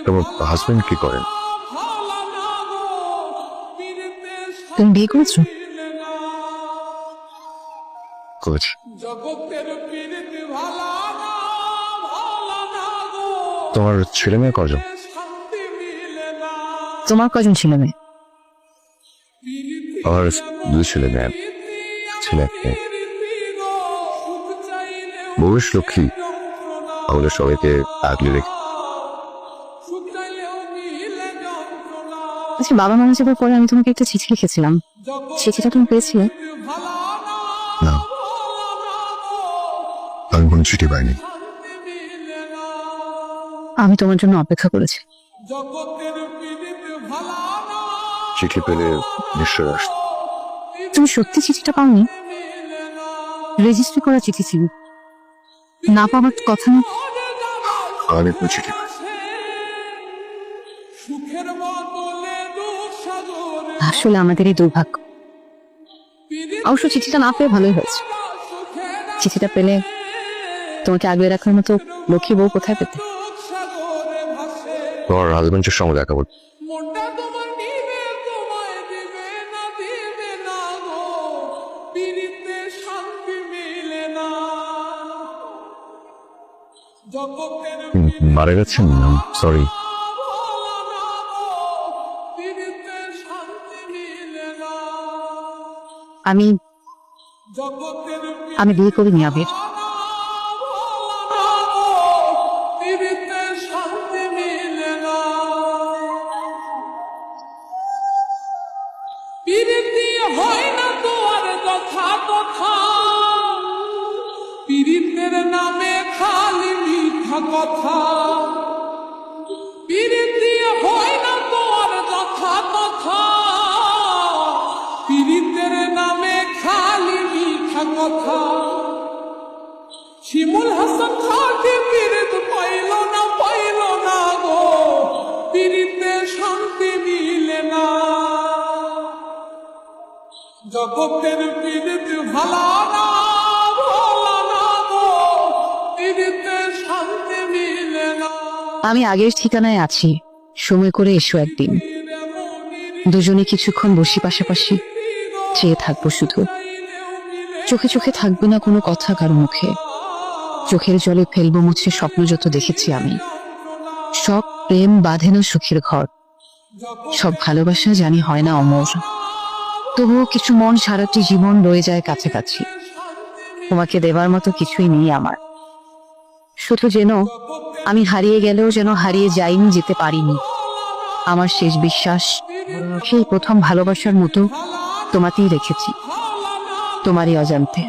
তোমার হাজবেন্ড কি করেন? তুমি বিয়ে করেছো? করেছি। তোমার ছেলে মেয়ে কজন? তোমার কজন ছেলে মেয়ে? আমার দুই ছেলে মেয়ে, ছেলে এক মেয়ে। বউয়ের লক্ষ্মী আমাদের সবাইকে আগলে রেখে। আচ্ছা, বাবা মারা যাবার পরে আমি তোমাকে একটা চিঠি লিখেছিলাম, চিঠিটা তুমি পেয়েছিলে? না, আমি কোনো চিঠি পাইনি। আমি তোমার জন্য অপেক্ষা করেছি। চিঠি পেলে নিশ্চয় আসত। তুমি সত্যি চিঠিটা পাওনি? রেজিস্ট্রি করা চিঠি ছিল, না পাওয়ার কথা না। আমি কোনো চিঠি পাইনি। আসলে আমাদের এই দুর্ভাগ্য। অবশ্য চিঠিটা না পেয়ে ভালোই হয়েছে। চিঠিটা পেলে তোমাকে আগলে রাখার মতো লক্ষ্মী বউ কোথায় পেতে? তোমার হাজবেন্ডের সঙ্গে দেখা করতে। মারা গেছেন? সরি। আমি বিয়ে করিনি আবির। পীড়িতের নামে খালি মিঠা কথা, পীড়িতি হয় না তোর যথা তথা, পীড়িতের নামে খালি মিঠা কথা। শিমুল হাসান খাটি পীড়িত পাইল না গো, পীড়িতে শান্তি মিলে না। জগতের পীড়িত ভালা না, আমি আগের ঠিকানায় আছি, সময় করে এসো একদিন। দুজনে কিছুক্ষণ বসি পাশাপাশি, চেয়ে থাকবো শুধু। চোখে চোখে থাকবে না কোনো কথা কারো মুখে, চোখের জলে ফেলবো মুছে স্বপ্ন যত দেখেছি আমি। সব প্রেম বাঁধে না সুখের ঘর, সব ভালোবাসা জানি হয় না অমর। তবুও কিছু মন সারাটি জীবন রয়ে যায় কাছাকাছি। তোমাকে দেবার মতো কিছুই নেই আমার, শুধু যেন আমি হারিয়ে গেলেও যেন হারিয়ে যাইনি, যেতে পারিনি। আমার শেষ বিশ্বাস সেই প্রথম ভালোবাসার মতো তোমাকেই রেখেছি, তোমারই অজান্তে।